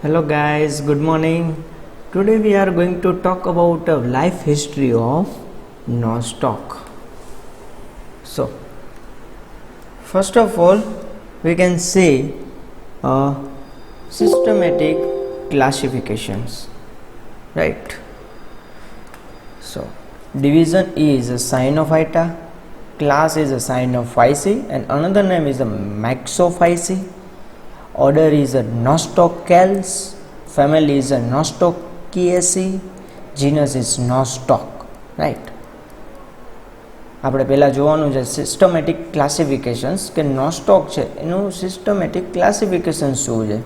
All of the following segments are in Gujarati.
Hello guys, good morning. Today we are going to talk about a life history of nostoc. So, first of all, we can see systematic classifications, right? So, division is a sign of iota, class is a sign of physi, and another name is a Maxophysi. Order is a Nostocales, family is a Nostocaceae, genus is Nostoc, right? આપણે પહેલાં જોવાનું છે સિસ્ટમેટિક ક્લાસિફિકેશન્સ કે નોસ્ટોક છે એનું સિસ્ટમેટિક ક્લાસિફિકેશન શું છે.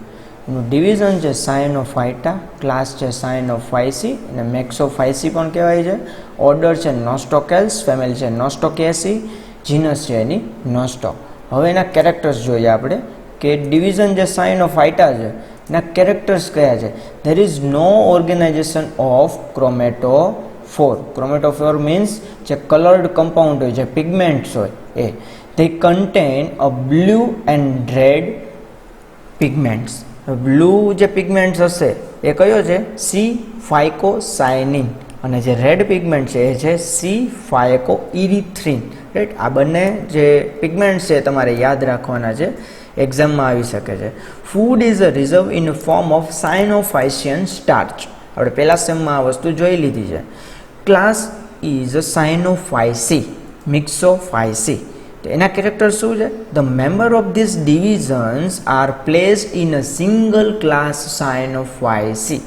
એનું ડિવિઝન છે સાઇન ઓફ આઇટા, ક્લાસ છે સાઇન ઓફ ફાઇસી અને મેક્સોફાઇસી પણ કહેવાય છે. ઓર્ડર છે નોસ્ટોકેલ્સ, ફેમિલી છે નોસ્ટોકેસી, જીનસ છે એની નોસ્ટોક. હવે એના કેરેક્ટર્સ જોઈએ આપણે કે ડિવિઝન જે સાઇન ઓફ આઇટા છે એના કેરેક્ટર્સ કયા છે. There is no organization of chromatophore. Chromatophore means જે કલર્ડ કમ્પાઉન્ડ હોય, જે પિગમેન્ટ્સ હોય એ. they contain a blue and red pigments. Blue જે પિગમેન્ટ્સ હશે એ કયો છે? C phycocyanin. અને જે રેડ પિગમેન્ટ છે એ છે સી ફાઇકો ઇરિથ્રિન, રાઈટ. આ બંને જે પિગમેન્ટ્સ છે તમારે યાદ રાખવાના છે, એક્ઝામમાં આવી શકે છે. Food is a reserve in form of cyanophycean starch. આપણે પહેલા સેમમાં આ વસ્તુ જોઈ લીધી છે. Class is a Cyanophyceae, Myxophyceae. તો એના કેરેક્ટર શું છે? The member of this divisions are placed in a single class Cyanophyceae.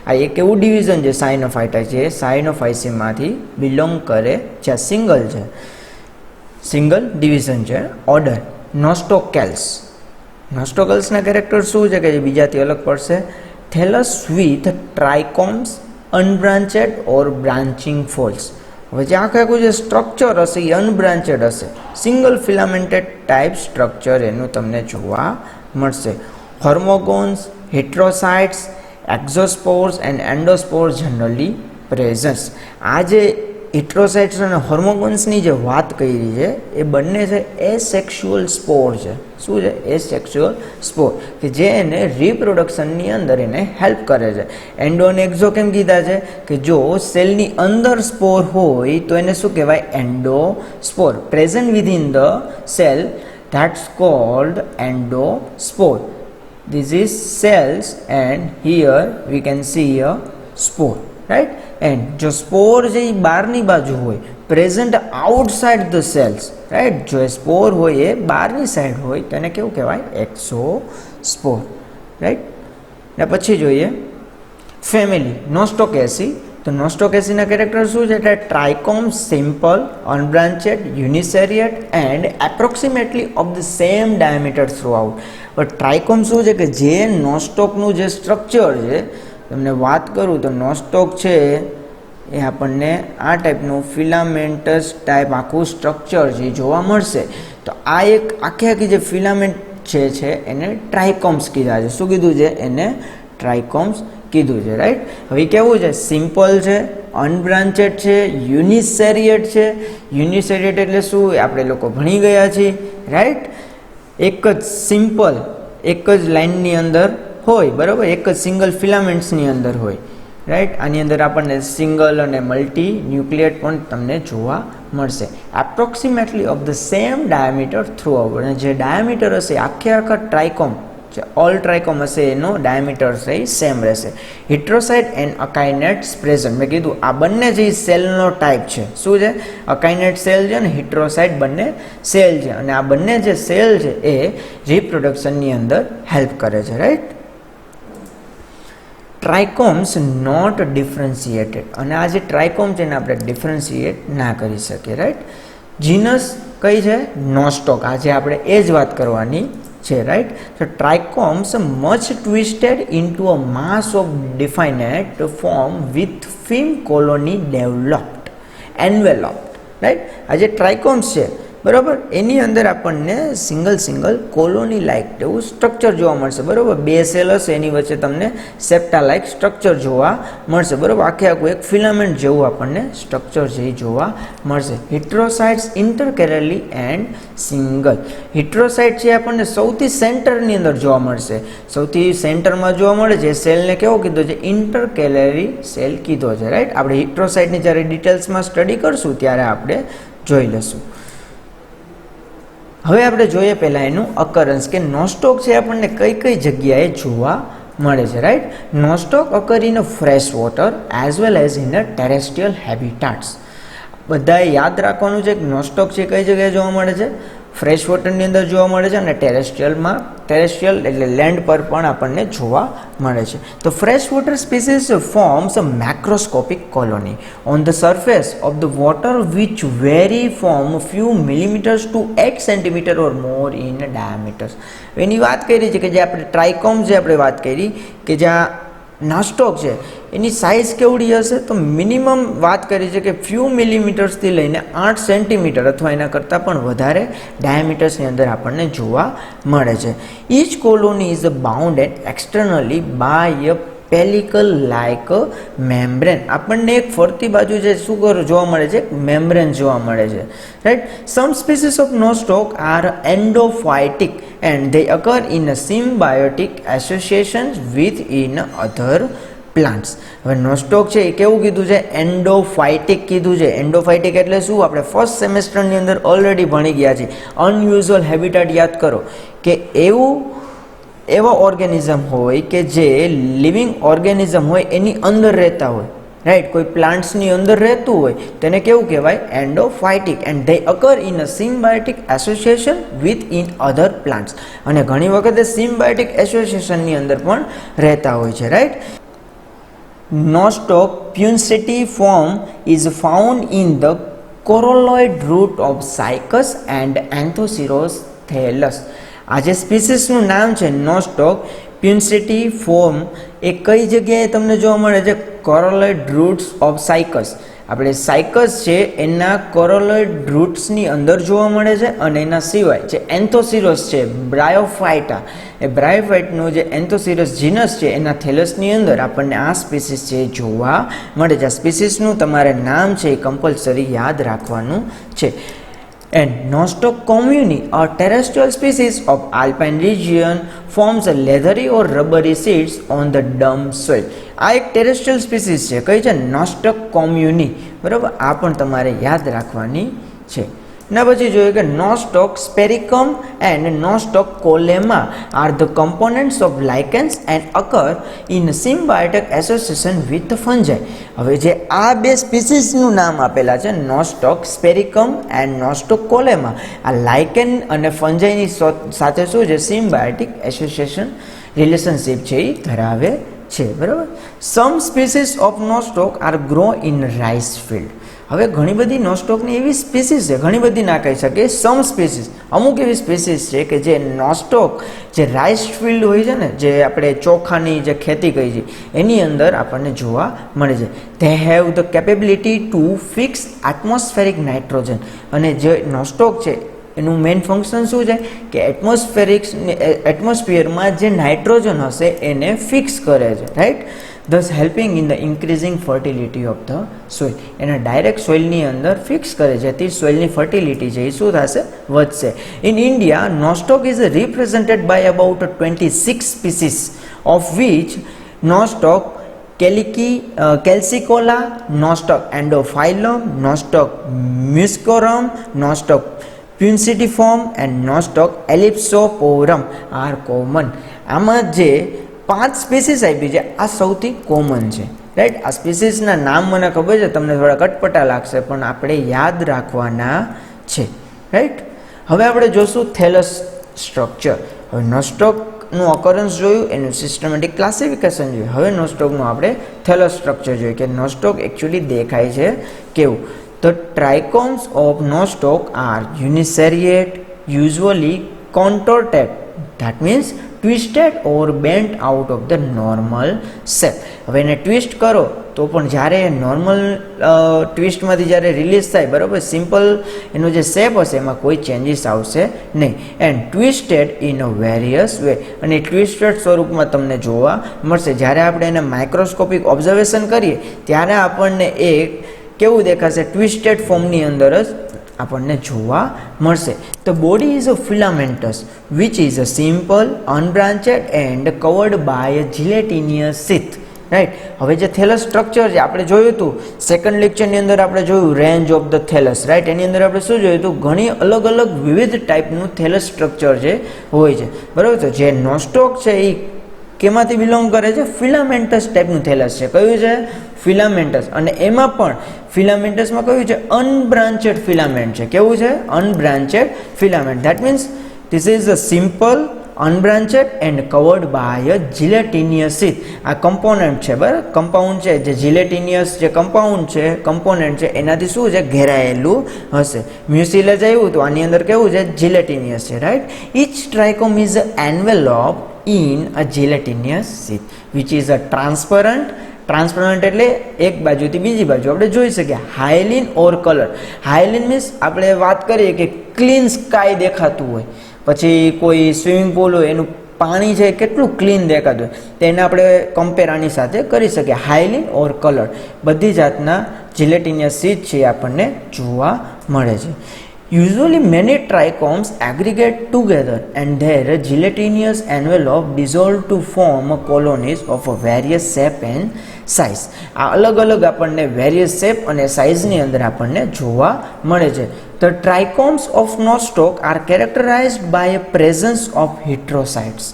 આ એક એવું ડિવિઝન છે સાઇનોફાઇટા છે, સાઇનોફાઇસીમાંથી બિલોંગ કરે, જ્યાં સિંગલ છે, સિંગલ ડિવિઝન છે. ઓર્ડર નોસ્ટોકેલ્સ. નોસ્ટોકેલ્સના કેરેક્ટર શું છે કે જે બીજાથી અલગ પડશે? થેલસ વિથ ટ્રાઇકોમ્સ, અનબ્રાન્ચેડ ઓર બ્રાન્ચિંગ ફોલ્સ. હવે જે આખું જે સ્ટ્રક્ચર હશે એ અનબ્રાન્ચેડ હશે, સિંગલ ફિલામેન્ટેડ ટાઈપ સ્ટ્રક્ચર એનું તમને જોવા મળશે. હોર્મોગોન્સ, હેટ્રોસાઇટ્સ, એક્ઝોસ્પોર્સ એન્ડ એન્ડોસ્પોર્સ જનરલી પ્રેઝન્સ. આ જે હેટ્રોસાઇટ્સ અને હોર્મોગોન્સની જે વાત કરી છે એ બંને છે એસેક્સ્યુઅલ સ્પોર છે. શું છે? એસેક્સ્યુઅલ સ્પોર, કે જે એને રિપ્રોડક્શનની અંદર એને હેલ્પ કરે છે. એન્ડો અને એક્ઝો કેમ કીધા છે? કે જો સેલની અંદર સ્પોર હોય તો એને શું કહેવાય? Endospore. Present within the cell, that's called endospore. This is cells and here we can see a spore, right? And જો સ્પોર છે એ બહારની બાજુ હોય, present outside the cells, right. જો એ સ્પોર હોય એ બહારની સાઈડ હોય તો એને કેવું કહેવાય? એક્સોસ્પોર, રાઈટ. ને પછી જોઈએ ફેમિલી નોસ્ટોકેસી. તો નોસ્ટોકેસીના કેરેક્ટર શું છે? એટલે trichome, simple, unbranched, uniseriate and approximately of the same diameter throughout. પણ ટ્રાઇકોમ શું છે કે જે નોસ્ટોકનું જે સ્ટ્રક્ચર છે, તમને વાત કરું તો નોસ્ટોક છે એ આપણને આ ટાઈપનું ફિલામેન્ટસ ટાઈપ આખું સ્ટ્રક્ચર છે જોવા મળશે. તો આ એક આખી જે ફિલામેન્ટ છે એને ટ્રાઇકોમ્સ કીધા છે. શું કીધું છે? એને ટ્રાઇકોમ્સ કીધું છે, રાઈટ. હવે કેવું છે? સિમ્પલ છે, અનબ્રાન્ચેડ છે, યુનિસેરિયેટ છે. યુનિસેરિયેટ એટલે શું? આપણે લોકો ભણી ગયા છીએ, રાઈટ. એક જ સિમ્પલ, એક જ લાઇનની અંદર હોય, બરાબર, એક જ સિંગલ ફિલામેન્ટ્સની અંદર હોય, રાઈટ. આની અંદર આપણને સિંગલ અને મલ્ટી ન્યુક્લિયેટ પણ તમને જોવા મળશે. Approximately of the same diameter throughout. અને જે ડાયામીટર હશે આખા ટ્રાઇકોમ, જે ઓલ ટ્રાઇકોમ હશે એનો ડાયામીટર છે એ સેમ રહેશે. હિટ્રોસાઇટ એન્ડ અકાઇનેટ્સ પ્રેઝન્ટ. મેં કીધું આ બંને જે સેલનો ટાઈપ છે, શું છે? અકાઇનેટ સેલ છે અને હિટ્રોસાઇટ બંને સેલ છે. અને આ બંને જે સેલ છે એ રિપ્રોડક્શનની અંદર હેલ્પ કરે છે, રાઈટ. ટ્રાઇકોમ્સ નોટ ડિફરન્શિએટેડ. અને આ જે ટ્રાઇકોમ છે એને આપણે ડિફરન્શિએટ ના કરી શકીએ, રાઈટ. જીનસ કઈ છે? નોસ્ટોક. આજે આપણે એ જ વાત કરવાની છે, રાઈટ. તો trichomes much twisted into a mass of definite form with fin colony developed, enveloped, right. આ જે ટ્રાઇકોમ્સ છે બરાબર. એની અંદર આપણને સિંગલ કોલોની લાઇક એવું સ્ટ્રક્ચર જોવા મળશે. બરાબર, બે સેલ હશે એની વચ્ચે તમને સેપ્ટા લાઇક સ્ટ્રક્ચર જોવા મળશે. બરાબર, આખે આખું એક ફિલામેન્ટ જેવું આપણને સ્ટ્રક્ચર જે જોવા મળશે. હિટ્રોસાઇટ્સ ઇન્ટરકેલરલી એન્ડ સિંગલ. હિટ્રોસાઇટ છે આપણને સૌથી સેન્ટરની અંદર જોવા મળશે. સૌથી સેન્ટરમાં જોવા મળે છે સેલને કેવો કીધો છે? ઇન્ટરકેલરી સેલ કીધો છે. રાઈટ, આપણે હિટ્રોસાઇટની જ્યારે ડિટેલ્સમાં સ્ટડી કરશું ત્યારે આપણે જોઈ લઈશું. હવે આપણે જોઈએ પહેલાં એનું અકરન્સ કે નોસ્ટોક છે આપણને કઈ કઈ જગ્યાએ જોવા મળે છે. Right, Nostoc occur in fresh water as well as in terrestrial habitats. બધાએ યાદ રાખવાનું છે કે નોસ્ટોક છે કઈ જગ્યાએ જોવા મળે છે? ફ્રેશ વોટરની અંદર જોવા મળે છે અને ટેરેસ્ટ્રિયલ એટલે લેન્ડ પર પણ આપણને જોવા મળે છે. તો fresh water species forms a macroscopic colony on the surface of the water which vary from few millimetres to 8 centimetre or more in diameters. એની વાત કરી છે કે જે આપણે ટ્રાઇકોમ જે આપણે વાત કરી કે જ્યાં નોસ્ટોક છે એની સાઇઝ કેવડી હશે? તો મિનિમમ વાત કરી છે કે ફ્યુ મિલીમીટર્સથી લઈને 8 સેન્ટીમીટર અથવા એના કરતાં પણ વધારે ડાયામીટર્સની અંદર આપણને જોવા મળે છે. Each colony is bounded externally by a pellicle like membrane. આપણને એક ફરતી બાજુ જે શું જોવા મળે છે? મેમ્બ્રેન જોવા મળે છે. Right, some species of Nostoc are endophytic and they occur in a symbiotic associations with in other plants. હવે નોસ્ટોક છે એ કેવું કીધું છે? એન્ડોફાઇટિક કીધું છે. એન્ડોફાઇટિક એટલે શું? આપણે ફર્સ્ટ સેમેસ્ટરની અંદર ઓલરેડી ભણી ગયા છે. અનયુઝ્યુઅલ હેબિટાટ યાદ કરો કે એવા ઓર્ગેનિઝમ હોય કે જે લિવિંગ ઓર્ગેનિઝમ હોય એની અંદર રહેતા હોય. રાઈટ, કોઈ પ્લાન્ટ્સની અંદર રહેતું હોય તેને કેવું કહેવાય? Endophytic. And they occur in a symbiotic association with in other plants. અને ઘણી વખતે સિમ્બાયોટિક એસોસિએશનની અંદર પણ રહેતા હોય છે. Right, Nostoc punctatiform is found in the coralloid root of Cycas and Anthoceros thallus. આ જે સ્પીસીસનું નામ છે નોસ્ટોક punctatiform એ કઈ જગ્યાએ તમને જોવા મળે છે? કોરોલોઇડ રૂટ્સ ઓફ સાયકસ. આપણે સાયકસ છે એના કોરોલોઇડ રૂટ્સની અંદર જોવા મળે છે અને એના સિવાય જે એન્થોસિરોસ છે બ્રાયોફાઇટા, એ બ્રાયોફાઇટનું જે એન્થોસિરોસ જીનસ છે એના થેલસની અંદર આપણને આ સ્પીસીસ છે જોવા મળે છે. આ સ્પીસીસનું તમારે નામ છે એ કમ્પલસરી યાદ રાખવાનું છે. And Nostoc commune, a terrestrial species of alpine region, forms a leathery or rubbery seeds on the dump soil. આ એક ટેરેસ્ટ્રિયલ સ્પીસીસ છે. કઈ છે? નોસ્ટોક કોમ્યુની. બરાબર, આ પણ તમારે યાદ રાખવાની છે. એના પછી જોઈએ કે Nostoc sphaericum and Nostoc collema are the components of lichens and occur in symbiotic association with fungi. હવે જે આ બે સ્પીસીસનું નામ આપેલા છે નોસ્ટોક સ્પેરિકમ એન્ડ નોસ્ટોક કોલેમા, આ લાઇકેન અને ફંજાઈની સાથે શું છે? સિમ્બાયોટિક એસોસિએશન રિલેશનશિપ છે એ ધરાવે છે. બરાબર, some species of Nostoc are grow in rice field. હવે ઘણી બધી નોસ્ટોકની એવી સ્પીસીસ છે, ઘણી બધી ના કહી શકીએ, સમ સ્પીસીસ, અમુક એવી સ્પીસીસ છે કે જે નોસ્ટોક જે રાઇસ ફિલ્ડ હોય છે ને, જે આપણે ચોખાની જે ખેતી કહી છે એની અંદર આપણને જોવા મળે છે. They have the capability to fix atmospheric nitrogen. અને જે નોસ્ટોક છે એનું મેઇન ફંક્શન શું છે કે એટમોસ્ફિયરમાં જે નાઇટ્રોજન હશે એને ફિક્સ કરે છે. Right, thus helping in the increasing fertility of the soil. એના ડાયરેક્ટ સોઇલની અંદર ફિક્સ કરે છે, જેથી સોઇલની ફર્ટિલિટી છે એ શું થશે? વધશે. In India Nostoc is represented by about 26 species of which Nostoc calcicola, Nostoc endophyllum, Nostoc muscorum, Nostoc punctatiform and Nostoc ellipsosporum are common. આમાં જે 5 સ્પીસીસ આપી છે આ સૌથી કોમન છે. રાઈટ, આ સ્પીસીસના નામ મને ખબર છે તમને થોડા કટપટા લાગશે પણ આપણે યાદ રાખવાના છે. રાઈટ, હવે આપણે જોશું થેલસ સ્ટ્રક્ચર. હવે નોસ્ટોકનું અકરન્સ જોયું, એનું સિસ્ટમેટિક ક્લાસિફિકેશન જોયું. હવે નોસ્ટોકનું આપણે થેલસ સ્ટ્રક્ચર જોયું કે નોસ્ટોક એકચ્યુઅલી દેખાય છે કેવું. The trichomes of nostoc are uniseriate, usually contorted. That means twisted or bent out of the normal shape. હવે એને ટ્વિસ્ટ કરો તો પણ જ્યારે નોર્મલ ટ્વિસ્ટમાંથી જ્યારે રિલીઝ થાય, બરાબર, સિમ્પલ એનો જે શેપ હશે એમાં કોઈ ચેન્જીસ આવશે નહીં. And twisted in a various way, અને ટ્વિસ્ટેડ સ્વરૂપમાં તમને જોવા મળશે. જ્યારે આપણે એને માઇક્રોસ્કોપિક ઓબ્ઝર્વેશન કરીએ ત્યારે આપણને એક કેવું દેખાશે, ટ્વિસ્ટેડ ફોર્મની અંદર જ આપણને જોવા મળશે. The body is a filamentous which is a simple unbranched and covered by a gelatinous sheath. Right. હવે જે થેલસ સ્ટ્રક્ચર છે આપણે જોયું હતું સેકન્ડ લેક્ચરની અંદર, આપણે જોયું રેન્જ ઓફ ધ થેલસ. રાઈટ. એની અંદર આપણે શું જોયું હતું, ઘણી અલગ અલગ વિવિધ ટાઈપનું થેલસ સ્ટ્રક્ચર જે હોય છે, બરાબર. તો જે નોસ્ટોક છે એ કેમાંથી બિલોંગ કરે છે, ફિલામેન્ટસ ટાઈપનું થેલસ છે. કયું છે? ફિલામેન્ટસ. અને એમાં પણ ફિલામેન્ટસમાં કયું છે? અનબ્રાન્ચેડ ફિલામેન્ટ છે. કેવું છે? Unbranched filament. That means this is a simple unbranched and covered by a gelatinous sheath. આ કમ્પોનન્ટ છે, બરાબર, કમ્પાઉન્ડ છે. જે જીલેટિનિયસ જે કમ્પાઉન્ડ છે, કમ્પોનન્ટ છે, એનાથી શું છે? ઘેરાયેલું હશે. મ્યુસિલેજ આવ્યું તો આની અંદર કેવું છે? જીલેટિનિયસ છે. Right. Each trichome is envelope in a gelatinous sheath which is a transparent. Transparent એટલે એક બાજુથી બીજી બાજુ આપણે જોઈ શકીએ. હાઇલિન ઓર કલર. હાઇલિન મીન્સ આપણે વાત કરીએ કે ક્લીન સ્કાય દેખાતું હોય, પછી કોઈ સ્વિમિંગ પુલ હોય એનું પાણી છે કેટલું ક્લીન દેખાતું હોય, તેને આપણે કમ્પેર આની સાથે કરી શકીએ. હાઇલિન ઓર કલર બધી જાતના જીલેટિનિયસ શીથ છે આપણને જોવા મળે છે. Usually many trichomes aggregate together and their gelatinous envelope dissolve to form colonies of a various shape and size. આ અલગ અલગ આપણને various shape અને સાઇઝની અંદર આપણને જોવા મળે છે. The trichomes of nostoc are characterized by a presence of heterocytes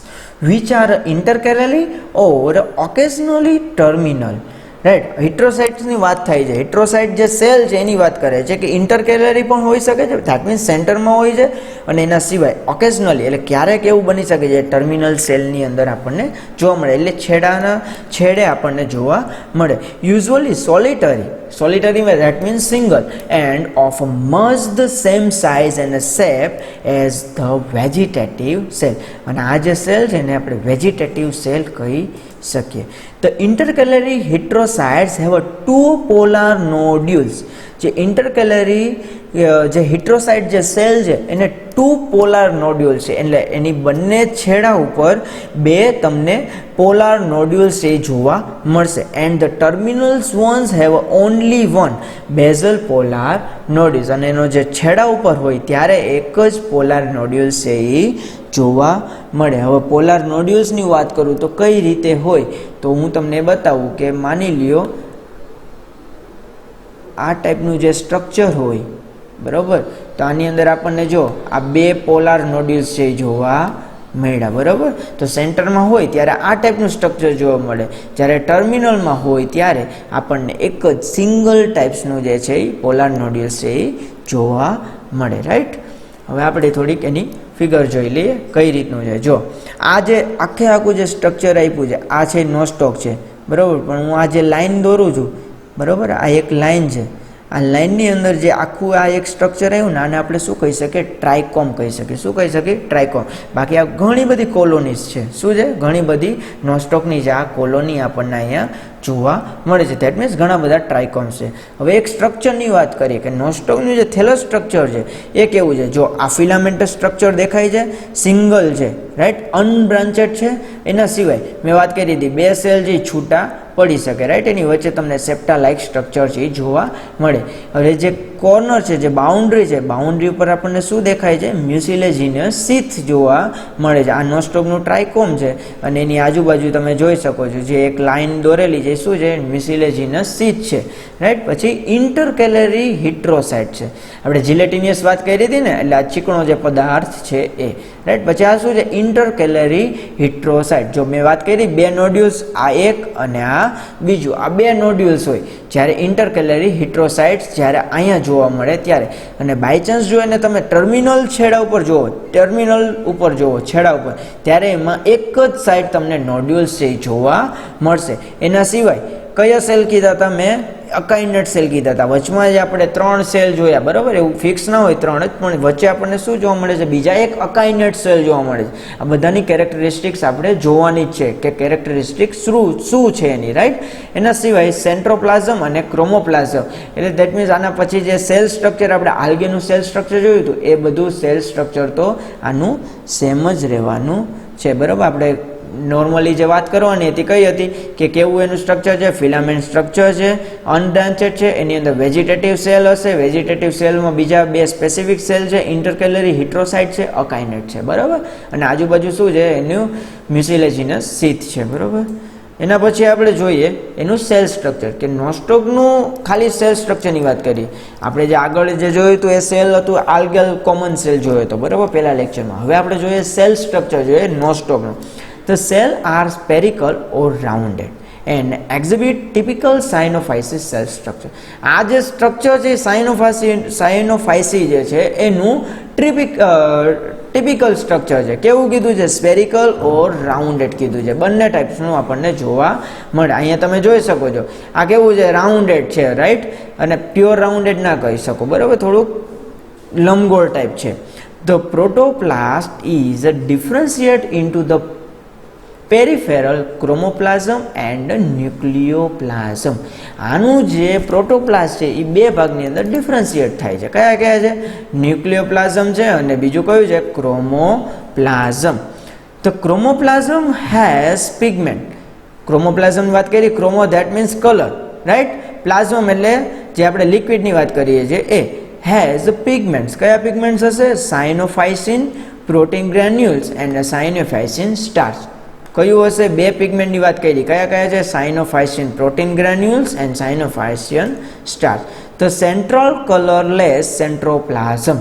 which are intercalary or occasionally terminal. Right. હિટ્રોસાઇટ્સની વાત થાય છે. હિટ્રોસાઇટ જે સેલ છે એની વાત કરે છે કે ઇન્ટરકેલરી પણ હોઈ શકે છે, ધેટ મીન્સ સેન્ટરમાં હોય છે, અને એના સિવાય ઓકેઝનલી એટલે ક્યારેક એવું બની શકે છે ટર્મિનલ સેલની અંદર આપણને જોવા મળે, એટલે છેડે આપણને જોવા મળે. Usually solitary that means single and of much the same size and shape as the vegetative cell. અને આ જે સેલ છે એને આપણે વેજીટેટિવ સેલ કહી શકીએ. The intercalary heterocytes have a two polar nodules. જે ઇન્ટરકેલરી જે હિટ્રોસાઇટ જે સેલ છે એને ટુ પોલાર નોડ્યુલ છે, એટલે એની બંને છેડા ઉપર બે તમને પોલાર નોડ્યુલ્સ એ જોવા મળશે. And the terminals ones have only one basal polar nodules. અને એનો જે છેડા ઉપર હોય ત્યારે એક જ પોલાર નોડ્યુલ્સ છે એ જોવા મળે. હવે પોલાર નોડ્યુલ્સની વાત કરું તો કઈ રીતે હોય તો હું તમને બતાવું કે માની લ્યો આ ટાઈપનું જે સ્ટ્રક્ચર હોય, બરાબર, તો આની અંદર આપણને જો આ બે પોલાર નોડ્યુલ્સ છે એ જોવા મળ્યા, બરાબર. તો સેન્ટરમાં હોય ત્યારે આ ટાઈપનું સ્ટ્રક્ચર જોવા મળે, જ્યારે ટર્મિનલમાં હોય ત્યારે આપણને એક જ સિંગલ ટાઈપ્સનું જે છે એ પોલાર નોડ્યુલ્સ છે એ જોવા મળે. રાઈટ. હવે આપણે થોડીક એની ફિગર જોઈ લઈએ કઈ રીતનું છે. જો આ જે આખું જે સ્ટ્રક્ચર આપ્યું છે આ છે નોસ્ટોક છે, બરાબર, પણ હું આ જે લાઈન દોરું છું, બરાબર, આ એક લાઈન છે. આ લાઈનની અંદર જે આખું આ એક સ્ટ્રક્ચર આવ્યું ને આને આપણે શું કહી શકીએ? ટ્રાયકોમ કહી શકીએ. શું કહી શકીએ? ટ્રાયકોમ. બાકી આ ઘણી બધી કોલોનીઝ છે. શું છે? ઘણી બધી નોસ્ટોકની જે આ કોલોની આપણને અહીંયા જોવા મળે છે. ધેટ મીન્સ ઘણા બધા ટ્રાયકોમ્સ છે. હવે એક સ્ટ્રક્ચરની વાત કરીએ કે નોસ્ટોકનું જે થેલસ સ્ટ્રક્ચર છે એ કેવું છે. જો આ ફિલામેન્ટસ સ્ટ્રક્ચર દેખાય છે, સિંગલ છે, રાઈટ, અનબ્રાન્ચેડ છે. એના સિવાય મેં વાત કરી હતી બે સેલ જે છૂટા પડી શકે, રાઈટ, એની વચ્ચે તમને સેપ્ટા લાઇક સ્ટ્રક્ચર છે એ જોવા મળે. હવે જે કોર્નર છે, જે બાઉન્ડ્રી છે, બાઉન્ડ્રી ઉપર આપણને શું દેખાય છે? મ્યુસિલેજિનસ શીથ જોવા મળે છે. આ નોસ્ટોકનું ટ્રાયકોમ છે અને એની આજુબાજુ તમે જોઈ શકો છો જે એક લાઈન દોરેલી છે શું છે? મ્યુસિલેજિનસ શીથ છે, રાઈટ. પછી ઇન્ટરકેલરી હિટ્રોસાઇટ છે. આપણે જીલેટિનિયસ વાત કરી હતી ને, એટલે આ ચીકણો જે પદાર્થ છે એ, રાઈટ. પછી આ શું છે? ઇન્ટરકેલરી હિટ્રોસાઇટ. જો મેં વાત કરી બે નોડ્યુલ્સ, આ એક અને આ બીજું, આ બે નોડ્યુલ્સ હોય. જ્યારે ઇન્ટરકેલરી હિટ્રોસાઇટ્સ જ્યારે અહીંયા જોવા મળે ત્યારે, અને બાયચાન્સ જો એને તમે ટર્મિનલ છેડા ઉપર જુઓ, ટર્મિનલ ઉપર જુઓ છેડા ઉપર, ત્યારે એમાં એક જ સાઈડ તમને નોડ્યુલ્સ છે જોવા મળશે. એના સિવાય કયા સેલ કીધા હતા મેં? અકાઇનેટ સેલ કીધા હતા. વચમાં જ આપણે 3 સેલ જોયા, બરાબર. એવું ફિક્સ ના હોય 3 જ, પણ વચ્ચે આપણને શું જોવા મળે છે? બીજા એક અકાઇનેટ સેલ જોવા મળે છે. આ બધાની કેરેક્ટરિસ્ટિક્સ આપણે જોવાની જ છે કે કેરેક્ટરિસ્ટિક્સ શું છે એની, રાઈટ. એના સિવાય સેન્ટ્રોપ્લાઝમ અને ક્રોમોપ્લાઝમ, એટલે દેટ મીન્સ આના પછી જે સેલ સ્ટ્રક્ચર આપણે આલ્ગેનું સેલ સ્ટ્રક્ચર જોયું હતું એ બધું સેલ સ્ટ્રક્ચર તો આનું સેમ જ રહેવાનું છે, બરાબર. આપણે નોર્મલી જે વાત કરવાની હતી કઈ હતી કે કેવું એનું સ્ટ્રક્ચર છે? ફિલામેન્ટ સ્ટ્રક્ચર છે, અનબ્રાન્ચેડ છે, એની અંદર વેજીટેટિવ સેલ હશે. વેજીટેટિવ સેલમાં બીજા 2 સ્પેસિફિક સેલ છે, ઇન્ટરકેલરી હિટ્રોસાઇટ છે, અકાઇનેટ છે, બરાબર. અને આજુબાજુ શું છે? એનું મ્યુસિલેજિનસ શીથ છે, બરાબર. એના પછી આપણે જોઈએ એનું સેલ સ્ટ્રક્ચર, કે નોસ્ટોકનું ખાલી સેલ સ્ટ્રક્ચરની વાત કરીએ. આપણે જે આગળ જે જોયું હતું એ સેલ હતું આલ્ગલ કોમન સેલ જોયો હતો, બરાબર, પહેલા લેક્ચરમાં. હવે આપણે જોઈએ સેલ સ્ટ્રક્ચર જોઈએ નોસ્ટોકનું. The cells are spherical or rounded and exhibit typical Cyanophysis cell structure. આ જે સ્ટ્રક્ચર છે સાયનોફાયસી જે છે એનું ટિપિકલ સ્ટ્રક્ચર છે. કેવું કીધું છે? સ્ફેરિકલ ઓર રાઉન્ડેડ કીધું છે. બંને ટાઈપ્સનું આપણને જોવા મળે. અહીંયા તમે જોઈ શકો છો આ કેવું છે? રાઉન્ડેડ છે, રાઈટ. અને પ્યોર રાઉન્ડેડ ના કહી શકો, બરાબર, થોડુંક લંબગોળ ટાઈપ છે. The protoplast is differentiated into the peripheral, chromoplasm and nucleoplasm. આનું જે પ્રોટોપ્લાઝમ છે એ 2 ભાગની અંદર ડિફરન્શિએટ થાય છે. કયા કયા છે? ન્યુક્લિયોપ્લાઝમ છે અને બીજું કયું છે? Chromoplasm. The chromoplasm has pigment. ક્રોમોપ્લાઝમની વાત કરીએ, chromo that means colour, right. Plasm એટલે જે આપણે લિક્વિડની વાત કરીએ છીએ એ. હેઝ પિગમેન્ટ્સ. કયા પિગમેન્ટ્સ હશે? Cyanophycin protein granules and cyanophycin starch. કયું હશે? 2 પિગમેન્ટની વાત કરી. કયા કયા છે? Cyanophycin protein granules and cyanophycin starch. The central colourless centroplasm,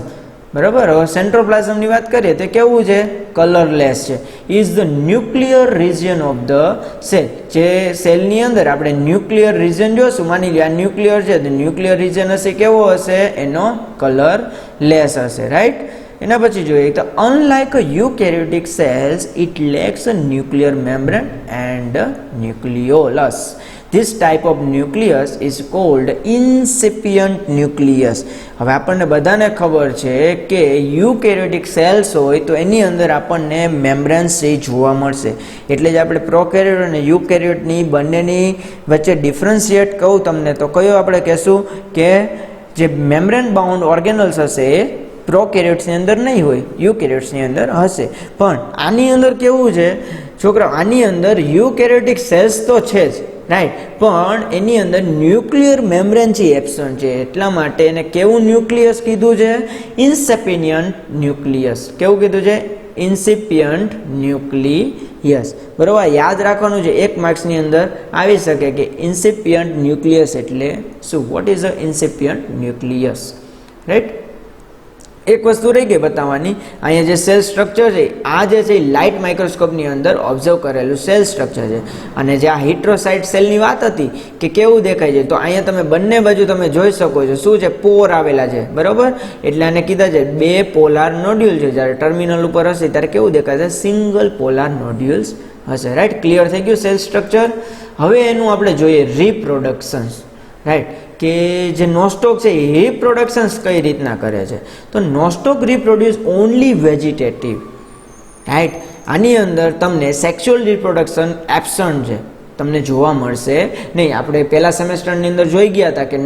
બરાબર. હવે સેન્ટ્રોપ્લાઝમની વાત કરીએ તો કેવું છે? કલરલેસ છે. Is the nuclear region of the cell. જે સેલની અંદર આપણે ન્યુક્લિયર રિજિયન જોશું, માની લો આ ન્યુક્લિયર છે તો ન્યુક્લિયર રિજિયન હશે કેવો હશે? એનો કલરલેસ હશે, રાઈટ. એના પછી જોઈએ તો unlike eukaryotic cells it lacks a nuclear membrane and nucleolus. This type of nucleus is called incipient nucleus. હવે આપણને બધાને ખબર છે કે યુકેરિયોટિક સેલ્સ હોય તો એની અંદર આપણને મેમ્બ્રેન્સ જોવા મળશે. એટલે જ આપણે પ્રોકેરિયોટ અને યુકેરિયોટની બંનેની વચ્ચે ડિફરન્શિએટ કહું તમને તો કયો આપણે કહેશું કે જે મેમ્બ્રેન બાઉન્ડ ઓર્ગેનલ્સ હશે એ પ્રોકેરિયોટ્સની અંદર નહીં હોય, યુકેરિયોટ્સની અંદર હશે. પણ આની અંદર કેવું છે છોકરા? આની અંદર યુકેરિયોટિક સેલ્સ તો છે જ, રાઈટ, પણ એની અંદર ન્યુક્લિયર મેમ્બ્રેન છે એબ્સન્ટ છે. એટલા માટે એને કેવું ન્યુક્લિયસ કીધું છે? ઇન્સેપિયન્ટ ન્યુક્લિયસ. કેવું કીધું છે? ઇન્સિપિયન્ટ ન્યુક્લિયસ, બરાબર. યાદ રાખવાનું છે, 1 માર્ક્સની અંદર આવી શકે કે ઇન્સિપિયન્ટ ન્યુક્લિયસ એટલે શું? What is a incipient nucleus, right. એક વસ્તુ રહી ગઈ બતાવવાની. અહીંયા જે સેલ સ્ટ્રક્ચર છે આ જે છે લાઇટ માઇક્રોસ્કોપની અંદર ઓબ્ઝર્વ કરેલું સેલ સ્ટ્રક્ચર છે. અને જે આ હિટ્રોસાઇટ સેલની વાત હતી કે કેવું દેખાય છે, તો અહીંયા તમે બંને બાજુ તમે જોઈ શકો છો શું છે? પોર આવેલા છે, બરાબર. એટલે આને કીધા છે 2 પોલાર નોડ્યુલ છે. જ્યારે ટર્મિનલ ઉપર હશે ત્યારે કેવું દેખાશે? સિંગલ પોલાર નોડ્યુલ્સ હશે, રાઈટ. ક્લિયર થઈ ગયું સેલ સ્ટ્રક્ચર. હવે એનું આપણે જોઈએ રિપ્રોડક્શન્સ, રાઈટ, કે જે નોસ્ટોક છે એ રિપ્રોડક્શન્સ કઈ રીતના કરે છે. તો નોસ્ટોક રિપ્રોડ્યુસ ઓનલી વેજીટેટિવ, રાઈટ. આની અંદર તમને સેક્સ્યુઅલ રિપ્રોડક્શન એબ્સન્ટ છે, તમને જોવા મળશે નહીં. આપણે પહેલા સેમેસ્ટરની અંદર જોઈ ગયા હતા કે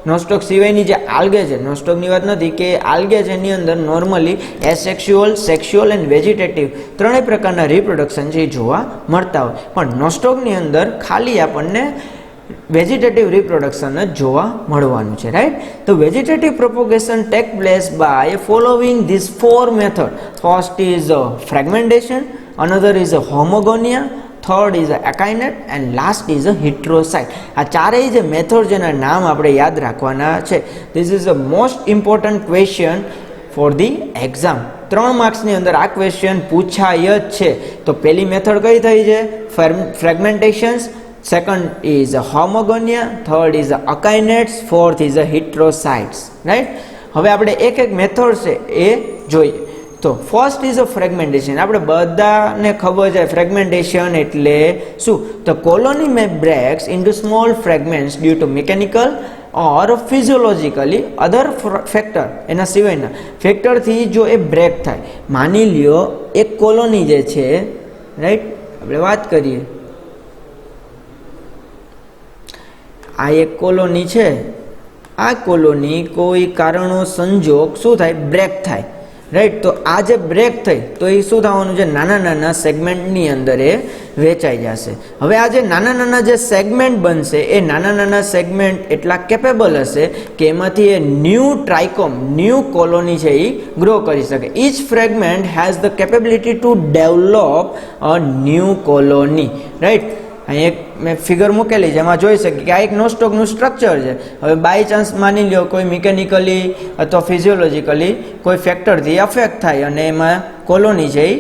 નોસ્ટોક સિવાયની જે આલ્ગે છે, નોસ્ટોકની વાત નથી કે આલ્ગે છે એની અંદર નોર્મલી એસેક્સ્યુઅલ, સેક્સ્યુઅલ એન્ડ વેજીટેટિવ 3 પ્રકારના રિપ્રોડક્શન છે એ જોવા મળતા હોય. પણ નોસ્ટોકની અંદર ખાલી આપણને વેજીટેટિવ રિપ્રોડક્શન જ જોવા મળવાનું છે, રાઈટ. તો vegetative propagation take place by following this 4 method. First is fragmentation, another is homogonia, third is akinete and last is heterocyst. આ ચારેય જે મેથડ જેના નામ આપણે યાદ રાખવાના છે. This is the most important question for the exam. 3 માર્ક્સની અંદર આ ક્વેશ્ચન પૂછાય જ છે. તો પહેલી મેથડ કઈ થઈ છે? ફ્રેગમેન્ટેશન્સ, second is a homogonia, third is a akinets, fourth is a heterocytes, right. હવે આપણે એક એક મેથડ છે એ જોઈએ. તો ફર્સ્ટ ઇઝ અ ફ્રેગમેન્ટેશન. આપણે બધાને ખબર છે ફ્રેગમેન્ટેશન એટલે શું? તો colony may breaks into small fragments due to mechanical or physiologically other factor, એના સિવાયના ફેક્ટરથી જો એ બ્રેક થાય. માની લ્યો એક કોલોની જે છે, રાઈટ, આપણે વાત કરીએ, આ એક કોલોની છે, આ કોલોની કોઈ કારણો સંજોગ શું થાય? બ્રેક થાય, રાઈટ. તો આ જે બ્રેક થઈ તો એ શું થવાનું છે? નાના નાના સેગમેન્ટની અંદર એ વેચાઈ જશે. હવે આ જે નાના નાના જે સેગમેન્ટ બનશે એ નાના નાના સેગમેન્ટ એટલા કેપેબલ હશે કે એમાંથી a new trichome, new colony છે એ ગ્રો કરી શકે. Each fragment has the capability to develop a new colony, right. અહીં એક મેં ફિગર મૂકેલી છે, એમાં જોઈ શકીએ કે આ એક નોસ્ટોકનું સ્ટ્રક્ચર છે. હવે બાય ચાન્સ માની લો કોઈ મિકેનિકલી અથવા ફિઝિયોલોજીકલી કોઈ ફેક્ટરથી અફેક્ટ થાય અને એમાં કોલોની છે એ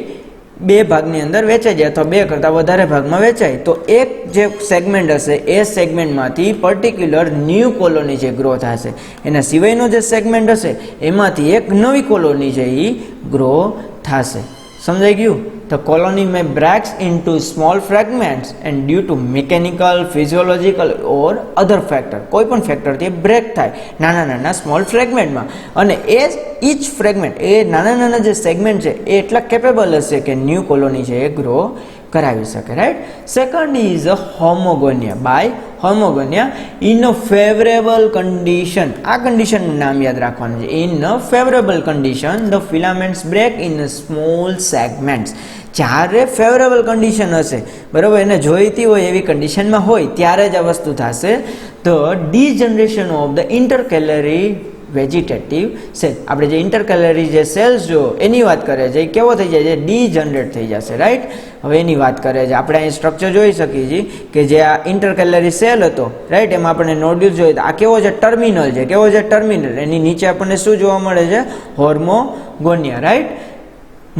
બે ભાગની અંદર વેચાઈ જાય અથવા બે કરતાં વધારે ભાગમાં વેચાય, તો એક જે સેગમેન્ટ હશે એ સેગમેન્ટમાંથી પર્ટિક્યુલર ન્યૂ કોલોની જે ગ્રો થશે. એના સિવાયનો જે સેગમેન્ટ હશે એમાંથી એક નવી કોલોની છે એ ગ્રો થશે. સમજાઈ ગયું? The colony may break into small fragments and due to mechanical, physiological or other factor, કોઈ પણ ફેક્ટરથી બ્રેક થાય નાના નાના સ્મોલ ફ્રેગમેન્ટમાં, અને એ ઈચ ફ્રેગમેન્ટ, એ નાના નાના જે સેગમેન્ટ છે એ એટલા કેપેબલ હશે કે ન્યૂ કોલોની છે એ ગ્રો કરાવી શકે, right. Second is a homogonia. By homogonia in a favourable condition. આ કન્ડિશનનું નામ યાદ રાખવાનું છે. In a favourable condition the filaments break in small segments. જ્યારે ફેવરેબલ કન્ડિશન હશે, બરાબર, એને જોઈતી હોય એવી કન્ડિશનમાં હોય ત્યારે જ આ વસ્તુ થશે. The degeneration of the intercalary vegetative cell. આપણે જે ઇન્ટરકેલરી જે સેલ્સ જો એની વાત કરે છે એ કેવો થઈ જાય છે? ડીજનરેટ થઈ જશે, રાઈટ. હવે એની વાત કરે છે. આપણે અહીં સ્ટ્રક્ચર જોઈ શકીએ છીએ કે જે આ ઇન્ટરકેલરી સેલ હતો, રાઈટ, એમાં આપણે નોડ્યુલ જોઈએ તો આ કેવો છે? ટર્મિનલ છે. કેવો છે? ટર્મિનલ. એની નીચે આપણને શું જોવા મળે છે? Hormogonia, right.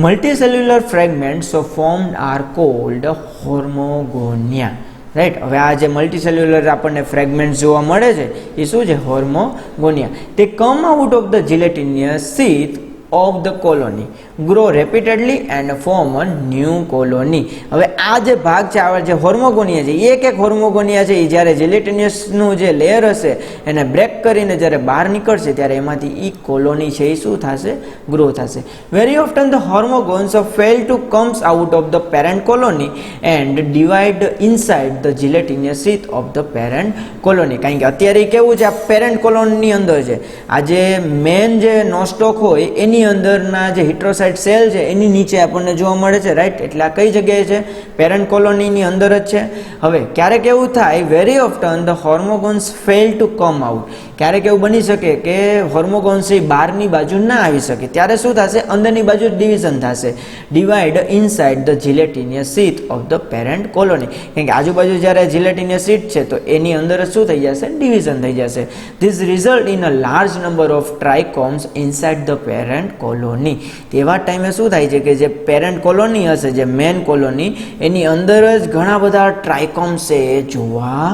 Multicellular fragments of formed are called hormogonia, right. હવે આ જે મલ્ટીસેલ્યુલર આપણને ફ્રેગમેન્ટ્સ જોવા મળે છે એ શું છે? હોર્મોગોનિયા. તે come out of the gelatinous sheath of the colony, grow rapidly and form a new colony. હવે આ જે ભાગ છે, આ જે હોર્મોગોનિયા છે, એક એક હોર્મોગોનિયા છે એ જ્યારે જેલેટિનિયસનું જે લેયર હશે એને બ્રેક કરીને જ્યારે બહાર નીકળશે ત્યારે એમાંથી ઈ કોલોની છે એ શું થશે? ગ્રો થશે. Very often the hormogones fail to comes out of the parent colony and divide inside the gelatinous sheath of the parent colony. કારણ કે અત્યારે કેવું છે? આ પેરેન્ટ કોલોનીની અંદર છે, આ જે મેન જે નોસ્ટોક હોય એની અંદરના જે હિટ્રોસાઇટ સેલ છે એની નીચે આપણને જોવા મળે છે, રાઈટ. એટલે આ કઈ જગ્યાએ છે? પેરેન્ટ કોલોનીની અંદર જ છે. હવે ક્યારેક એવું થાય, very often the hormogones fail to come out. ક્યારેક એવું બની શકે કે હોર્મોગોન્સ એ બહારની બાજુ ના આવી શકે, ત્યારે શું થશે? અંદરની બાજુ ડિવિઝન થશે. Divide inside the gelatinous sheath of the parent colony. કારણ કે આજુબાજુ જ્યારે જીલેટિનિયસ શીથ છે તો એની અંદર શું થઈ જશે? ડિવિઝન થઈ જશે. This result in a large number of trichomes inside the parent colony. તેવા ટાઈમે શું થાય છે કે જે પેરેન્ટ કોલોની હશે, જે મેન કોલોની, એની અંદર જ ઘણા બધા ટ્રાઇકોમ્સ છે એ જોવા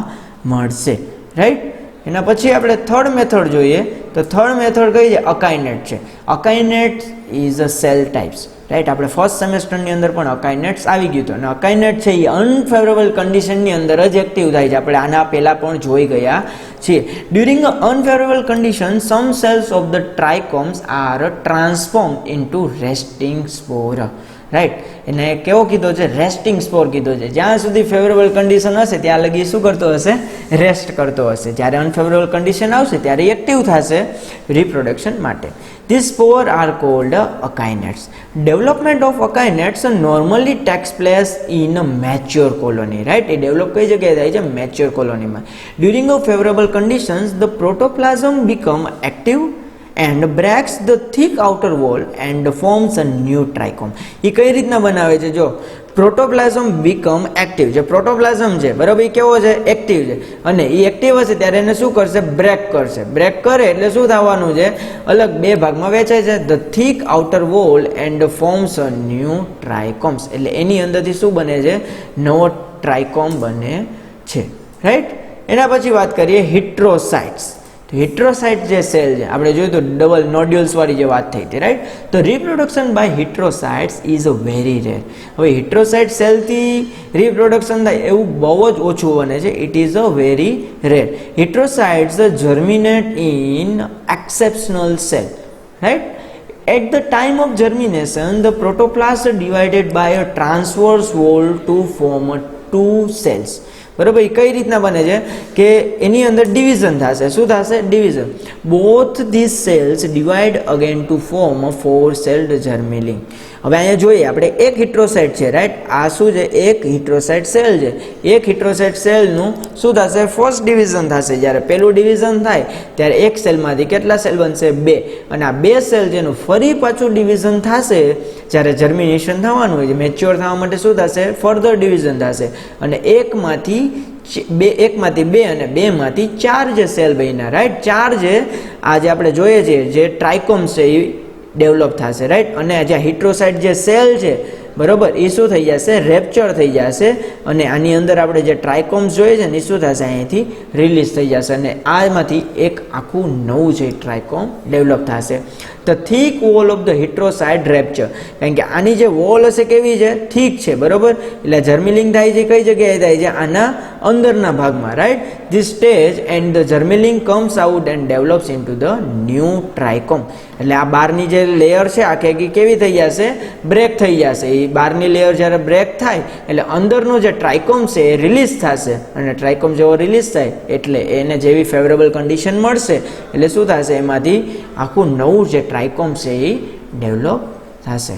મળશે, રાઈટ. એના પછી આપણે થર્ડ મેથડ જોઈએ તો થર્ડ મેથડ કઈ છે? અકાઇનેટ છે. Akinete is a cell types, right. આપણે ફર્સ્ટ સેમેસ્ટરની અંદર પણ અકાઇનેટ્સ આવી ગયું હતું, અને અકાઇનેટ છે એ અનફેવરેબલ કન્ડિશનની અંદર જ એક્ટિવ થાય છે. આપણે આના પહેલાં પણ જોઈ ગયા છીએ. During a unfavourable condition some cells of the trichomes are transform into resting spore, right. એને કેવો કીધો છે? રેસ્ટિંગ સ્પોર કીધો છે. જ્યાં સુધી ફેવરેબલ કન્ડિશન હશે ત્યાં લગી શું કરતો હશે? રેસ્ટ કરતો હશે. જ્યારે અનફેવરેબલ કન્ડિશન આવશે ત્યારે એક્ટિવ થશે રિપ્રોડક્શન માટે. These spores are called akinets. Development of akinets normally takes place in a mature colony, right? A develop કઈ જગ્યાએ થાય છે? મેચ્યોર કોલોનીમાં. During a favorable conditions, the protoplasm become active and breaks the thick outer wall and forms a new trichome. એ કઈ રીતના બનાવે છે? જો પ્રોટોપ્લાઝમ બીકમ એક્ટિવ. જે પ્રોટોપ્લાઝમ છે, બરાબર, એ કેવો છે? એક્ટિવ છે. અને એ એક્ટિવ હશે ત્યારે એને શું કરશે? બ્રેક કરશે. બ્રેક કરે એટલે શું થવાનું છે? અલગ બે ભાગમાં વેચાય છે. The thick outer wall and forms a new trichomes. એટલે એની અંદરથી શું બને છે? નવો ટ્રાઇકોમ બને છે, રાઈટ. એના પછી વાત કરીએ હિટ્રોસાઇટ્સ. હિટ્રોસાઇટ જે સેલ છે, આપણે જોયું તો ડબલ નોડ્યુલ્સ વાળી જે વાત થઈ હતી, રાઈટ. તો reproduction by heterocysts is a very rare. હવે હિટ્રોસાઇટ સેલથી રિપ્રોડક્શન થાય એવું બહુ જ ઓછું બને છે. It is a very rare. Heterocysts germinate in exceptional cell, right. At the time of germination, the protoplast are divided by a transverse wall to form two cells. બરાબર. એ કઈ રીતના બને છે કે એની અંદર ડિવિઝન થશે. શું થશે? Division. Both this cells divide again to form a 4 celled germling. હવે અહીંયા જોઈએ આપણે એક હિટ્રોસાઇટ છે, રાઈટ. આ શું છે? એક હિટ્રોસાઇટ સેલ છે. એક હિટ્રોસાઇટ સેલનું શું થશે? ફર્સ્ટ ડિવિઝન થશે. જ્યારે પહેલું ડિવિઝન થાય ત્યારે એક સેલમાંથી કેટલા સેલ બનશે? 2. અને આ 2 સેલ જેનું ફરી પાછું ડિવિઝન થશે જ્યારે જર્મિનેશન થવાનું હોય છે, મેચ્યોર થવા માટે શું થશે? ફર્ધર ડિવિઝન થશે. અને એકમાંથી 2 અને 2માંથી 4 જે સેલ બન્યા, રાઈટ. 4 જે આજે આપણે જોઈએ છીએ જે ટ્રાઇકોમ્સ છે એ ડેવલપ થશે, રાઈટ. અને જે હિટ્રોસાઇટ જે સેલ છે, બરાબર, એ શું થઈ જશે? રેપ્ચર થઈ જશે. અને આની અંદર આપણે જે ટ્રાઇકોમ્સ જોઈએ છે ને એ શું થશે? અહીંથી રિલીઝ થઈ જશે. અને આમાંથી એક આખું નવું છે ટ્રાઇકોમ ડેવલપ થશે. The thick wall of the heterocyst rupture. કારણ કે આની જે વોલ હશે કેવી છે? થીક છે, બરાબર. એટલે જર્મિલિંગ થાય છે કઈ જગ્યાએ થાય છે? આના અંદરના ભાગમાં, right. This stage and the germling comes out and develops into the new trichome. એટલે આ બહારની જે લેયર છે આખી કેવી થઈ જશે? બ્રેક થઈ જશે. એ બહારની લેયર જ્યારે બ્રેક થાય એટલે અંદરનો જે ટ્રાઇકોમ છે એ રિલીઝ થશે. અને ટ્રાઇકોમ જેવો રિલીઝ થાય એટલે એને જેવી ફેવરેબલ કન્ડિશન મળશે એટલે શું થશે? એમાંથી આખું નવું જે ટ્રાઇકોમ છે એ ડેવલપ થશે.